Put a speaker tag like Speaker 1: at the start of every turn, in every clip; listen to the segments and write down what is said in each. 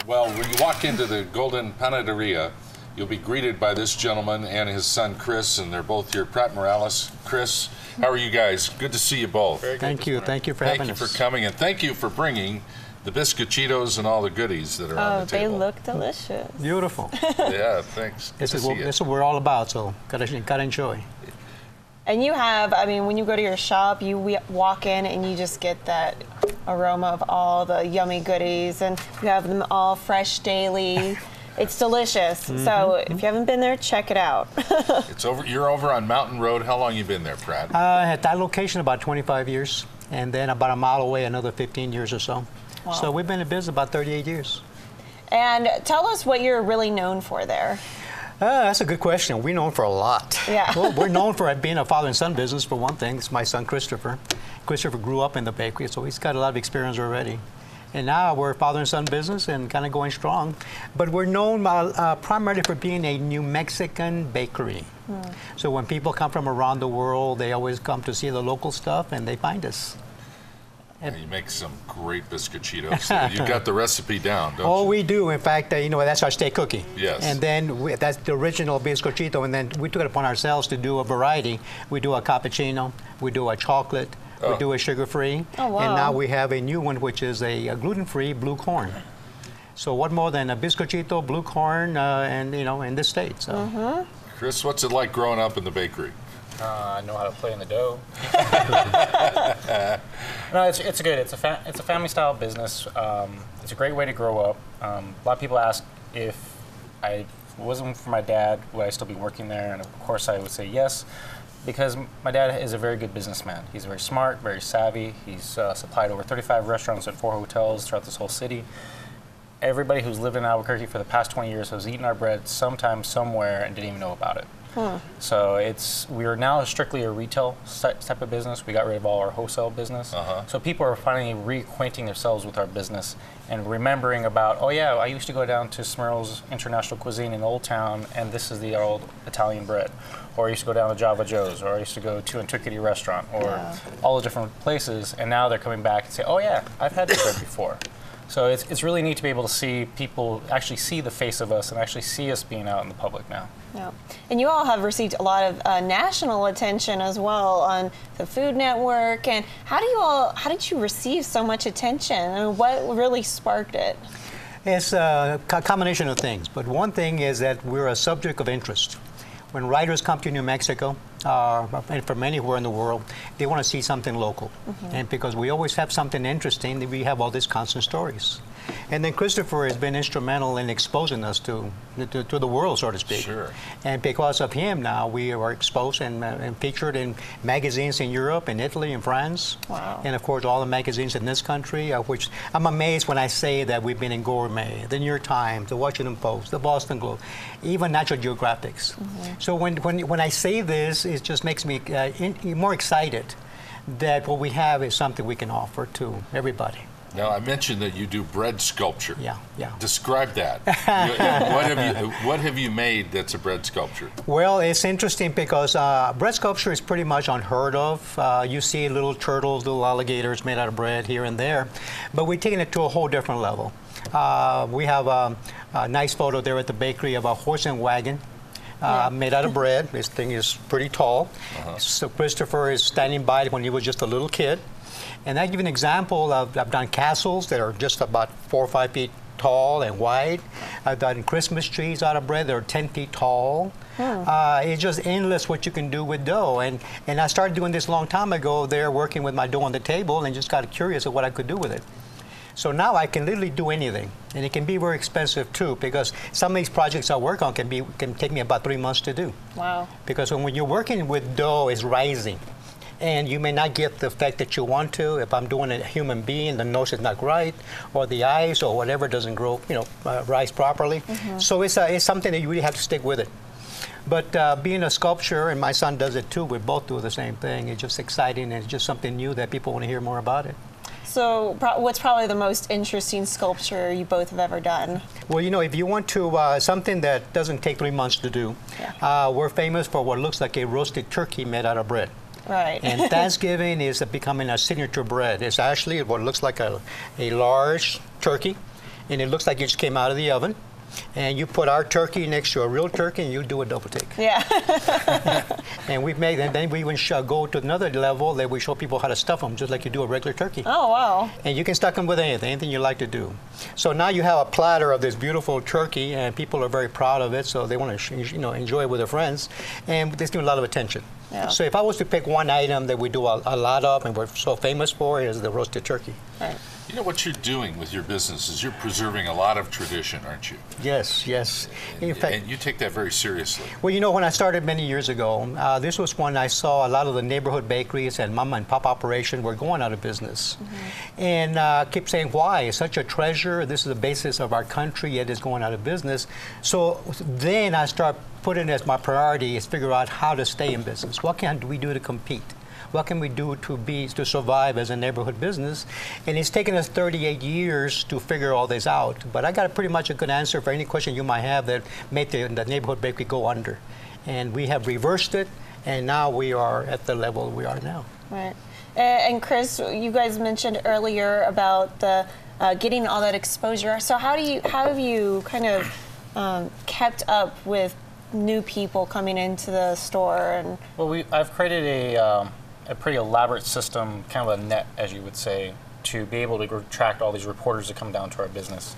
Speaker 1: Well, when you walk into the Golden Panaderia, you'll be greeted by this gentleman and his son, Chris, and they're both here. Pratt Morales, Chris, how are you guys? Good to see you both.
Speaker 2: Thank you. Thank you for having us.
Speaker 1: Thank you for coming, and thank you for bringing the biscochitos and all the goodies that are on the table.
Speaker 3: Oh, they look delicious.
Speaker 2: Beautiful.
Speaker 1: Yeah, thanks.
Speaker 2: This is what we're all about, so gotta enjoy.
Speaker 3: And you have, I mean, when you go to your shop, you walk in and you just get that aroma of all the yummy goodies, and you have them all fresh daily. It's delicious. So if you haven't been there, check it out.
Speaker 1: It's over. You're over on Mountain Road. How long you been there, Pratt?
Speaker 2: At that location, about 25 years, and then about a mile away, another 15 years or so.
Speaker 3: Wow.
Speaker 2: So we've been in business about 38 years.
Speaker 3: And tell us what you're really known for there.
Speaker 2: That's a good question. We're known for a lot.
Speaker 3: Yeah.
Speaker 2: Well, we're known for being a father and son business, for one thing. It's my son, Christopher. Christopher grew up in the bakery, so he's got a lot of experience already. And now we're a father and son business and kind of going strong. But we're known primarily for being a New Mexican bakery. So when people come from around the world, they always come to see the local stuff, and they find us.
Speaker 1: And you make some great biscochitos. You've got the recipe down, don't you?
Speaker 2: Oh, we do. In fact, you know, that's our steak cookie.
Speaker 1: Yes.
Speaker 2: And then that's the original biscochito, and then we took it upon ourselves to do a variety. We do a cappuccino, we do a chocolate, we do a sugar-free,
Speaker 3: oh, wow.
Speaker 2: and now we have a new one, which is a gluten-free blue corn. So what more than a biscochito, blue corn, and you know, in this state. So.
Speaker 1: Chris, what's it like growing up in the bakery?
Speaker 4: I know how to play in the dough. No, it's good. It's a family-style business. It's a great way to grow up. A lot of people ask if it wasn't for my dad, would I still be working there? And of course, I would say yes, because my dad is a very good businessman. He's very smart, very savvy. He's supplied over 35 restaurants and 4 hotels throughout this whole city. Everybody who's lived in Albuquerque for the past 20 years has eaten our bread sometime, somewhere, and didn't even know about it. So we are now strictly a retail type of business. We got rid of all our wholesale business. So people are finally reacquainting themselves with our business and remembering about, oh yeah, I used to go down to Smurl's International Cuisine in Old Town, and this is the old Italian bread. Or I used to go down to Java Joe's, or I used to go to Antiquity Restaurant, or all the different places, and now they're coming back and say, oh yeah, I've had this bread before. So it's really neat to be able to see people actually see the face of us and actually see us being out in the public now.
Speaker 3: Yeah. And you all have received a lot of national attention as well on the Food Network. And how did you receive so much attention? And what really sparked it?
Speaker 2: It's a combination of things, but one thing is that we're a subject of interest. When writers come to New Mexico, and from anywhere in the world, they want to see something local. And because we always have something interesting, we have all these constant stories. And then Christopher has been instrumental in exposing us to the world, so to speak.
Speaker 1: Sure.
Speaker 2: And because of him now, we are exposed and featured in magazines in Europe, in Italy, and France.
Speaker 3: Wow.
Speaker 2: And of course, all the magazines in this country, which I'm amazed when I say that we've been in Gourmet, the New York Times, the Washington Post, the Boston Globe, even Natural Geographics. So when I say this, it just makes me more excited that what we have is something we can offer to everybody.
Speaker 1: Now, I mentioned that you do bread sculpture.
Speaker 2: Yeah.
Speaker 1: Describe that. What have you made that's a bread sculpture?
Speaker 2: Well, it's interesting because bread sculpture is pretty much unheard of. You see little turtles, little alligators made out of bread here and there, but we're taking it to a whole different level. We have a nice photo there at the bakery of a horse and wagon made out of bread. This thing is pretty tall. So Christopher is standing by when he was just a little kid. And I give you an example of, I've done castles that are just about 4 or 5 feet tall and wide. I've done Christmas trees out of bread that are 10 feet tall. It's just endless what you can do with dough. And I started doing this a long time ago there, working with my dough on the table, and just got curious of what I could do with it. So now I can literally do anything, and it can be very expensive too, because some of these projects I work on can take me about 3 months to do.
Speaker 3: Wow.
Speaker 2: Because when you're working with dough, it's rising. And you may not get the effect that you want to. If I'm doing a human being, the nose is not right, or the eyes, or whatever doesn't grow, rise properly. So it's something that you really have to stick with it. But being a sculptor, and my son does it too, we both do the same thing. It's just exciting, and it's just something new that people want to hear more about it.
Speaker 3: So what's probably the most interesting sculpture you both have ever done?
Speaker 2: Well, if you want to, something that doesn't take 3 months to do, we're famous for what looks like a roasted turkey made out of bread.
Speaker 3: Right.
Speaker 2: And Thanksgiving is becoming a signature bread. It's actually what looks like a large turkey, and it looks like it just came out of the oven. And you put our turkey next to a real turkey, and you do a double take.
Speaker 3: Yeah.
Speaker 2: And then we even go to another level that we show people how to stuff them, just like you do a regular turkey.
Speaker 3: Oh, wow.
Speaker 2: And you can stuff them with anything you like to do. So now you have a platter of this beautiful turkey, and people are very proud of it, so they want to enjoy it with their friends, and there's a lot of attention.
Speaker 3: Yeah.
Speaker 2: So if I was to pick one item that we do a lot of and we're so famous for is the roasted turkey.
Speaker 3: Right.
Speaker 1: You know what you're doing with your business is you're preserving a lot of tradition, aren't you?
Speaker 2: Yes, yes. In fact,
Speaker 1: And you take that very seriously.
Speaker 2: well, when I started many years ago, this was when I saw a lot of the neighborhood bakeries and mom and pop operation were going out of business. And I kept saying, why? It's such a treasure. This is the basis of our country, yet it's going out of business. So then I start putting as my priority is figure out how to stay in business. What can we do to compete? What can we do to survive as a neighborhood business? And it's taken us 38 years to figure all this out. But I got pretty much a good answer for any question you might have that made the neighborhood bakery go under. And we have reversed it, and now we are at the level we are now.
Speaker 3: Right. And Chris, you guys mentioned earlier about the getting all that exposure. So how have you kind of kept up with new people coming into the store? And
Speaker 4: Well, I've created a pretty elaborate system, kind of a net, as you would say, to be able to attract all these reporters that come down to our business.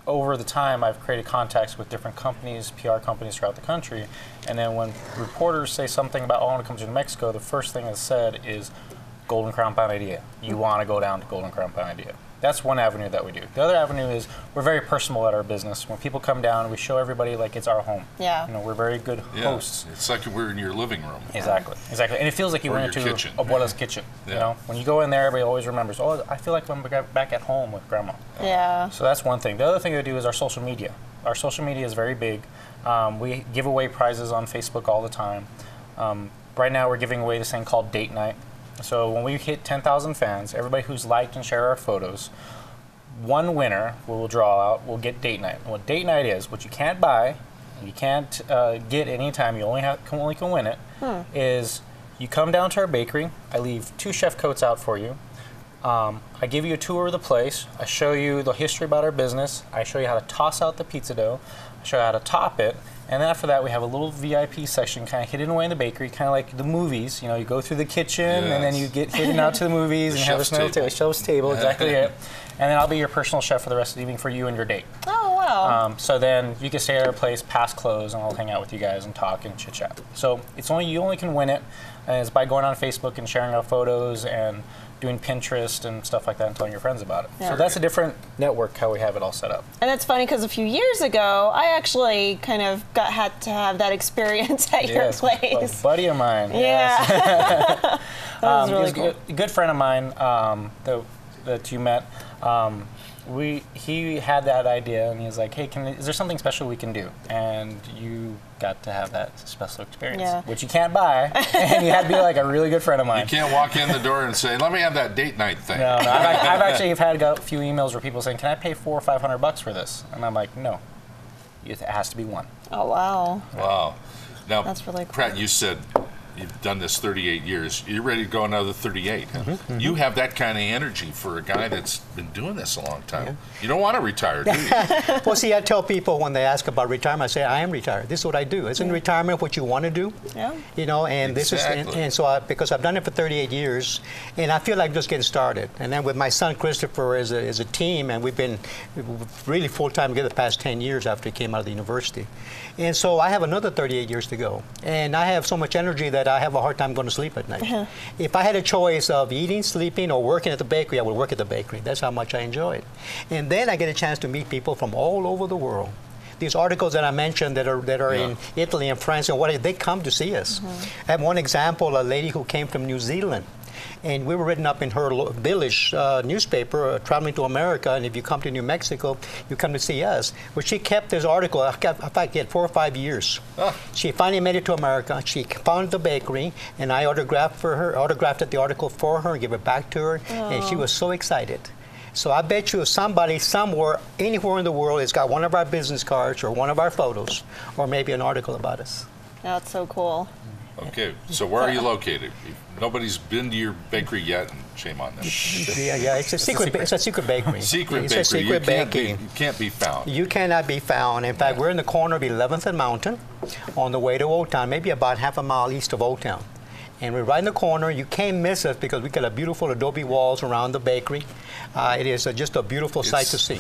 Speaker 4: Over the time, I've created contacts with different companies, PR companies throughout the country, and then when reporters say something about, oh, I want to come to New Mexico, the first thing that's said is Golden Crown Panaderia. You want to go down to Golden Crown Panaderia. That's one avenue that we do. The other avenue is we're very personal at our business. When people come down, we show everybody like it's our home.
Speaker 3: Yeah.
Speaker 4: We're very good hosts.
Speaker 1: It's like we're in your living room.
Speaker 4: Exactly. And it feels like you
Speaker 1: Or
Speaker 4: went
Speaker 1: your
Speaker 4: into
Speaker 1: kitchen.
Speaker 4: Abuela's kitchen.
Speaker 1: Yeah.
Speaker 4: When you go in there, everybody always remembers, oh, I feel like I'm back at home with grandma.
Speaker 3: yeah.
Speaker 4: So that's one thing. The other thing we do is our social media. Our social media is very big. We give away prizes on Facebook all the time. Right now we're giving away this thing called Date Night. So when we hit 10,000 fans, everybody who's liked and shared our photos, one winner we'll draw out will get Date Night. And what Date Night is, what you can't buy, you can't get anytime, you only can win it, is you come down to our bakery, I leave 2 chef coats out for you, I give you a tour of the place, I show you the history about our business, I show you how to toss out the pizza dough, I show you how to top it, and then after that we have a little VIP section kind of hidden away in the bakery, kind of like the movies. You go through the kitchen and then you get hidden out to the movies and you have a chef's table, exactly it. And then I'll be your personal chef for the rest of the evening for you and your date.
Speaker 3: Oh, wow.
Speaker 4: So then you can stay at our place past close, and I'll hang out with you guys and talk and chit chat. So you only can win it is by going on Facebook and sharing our photos and doing Pinterest and stuff like that and telling your friends about it.
Speaker 3: Yeah.
Speaker 4: So that's a different network how we have it all set up.
Speaker 3: And it's funny because a few years ago, I actually kind of had to have that experience at your place.
Speaker 4: A buddy of mine.
Speaker 3: Yeah.
Speaker 4: Yes.
Speaker 3: That was really
Speaker 4: he's
Speaker 3: cool.
Speaker 4: a good friend of mine that you met. He had that idea, and he was like, "Hey, is there something special we can do?" And you got to have that special experience, which you can't buy, and you had to be like a really good friend of mine.
Speaker 1: You can't walk in the door and say, "Let me have that date night thing."
Speaker 4: No. I've actually had a few emails where people saying, "Can I pay $400 or $500 for this?" And I'm like, "No, it has to be one."
Speaker 3: Oh, wow.
Speaker 1: Wow. Now,
Speaker 3: That's really cool.
Speaker 1: Pratt, you said you've done this 38 years. You're ready to go another 38. Huh? You have that kind of energy for a guy that's been doing this a long time. Yeah. You don't want to retire, do you?
Speaker 2: Well, see, I tell people when they ask about retirement, I say, I am retired. This is what I do. Isn't retirement what you want to do?
Speaker 3: Yeah.
Speaker 2: And this is, and so because I've done it for 38 years, and I feel like just getting started. And then with my son Christopher as a team, and we've been really full-time together the past 10 years after he came out of the university. And so I have another 38 years to go. And I have so much energy that I have a hard time going to sleep at night. If I had a choice of eating, sleeping, or working at the bakery, I would work at the bakery. That's how much I enjoy it. And then I get a chance to meet people from all over the world. These articles that I mentioned that are in Italy and France and what they come to see us. I have one example, a lady who came from New Zealand. And we were written up in her village newspaper, traveling to America, and if you come to New Mexico, you come to see us. But she kept this article, in fact, 4 or 5 years. She finally made it to America. She found the bakery, and I autographed the article for her, gave it back to her, and she was so excited. So I bet you somebody somewhere, anywhere in the world, has got one of our business cards or one of our photos, or maybe an article about us.
Speaker 3: That's so cool.
Speaker 1: Okay, so where are you located? Nobody's been to your bakery yet, and shame on them.
Speaker 2: Yeah, it's a secret. It's a secret bakery.
Speaker 1: Secret
Speaker 2: It's
Speaker 1: bakery.
Speaker 2: a secret bakery.
Speaker 1: You can't be found.
Speaker 2: You cannot be found. In fact, we're in the corner of 11th and Mountain, on the way to Old Town, maybe about half a mile east of Old Town. And we're right in the corner. You can't miss us because we got a beautiful adobe walls around the bakery. It is just a beautiful sight to see.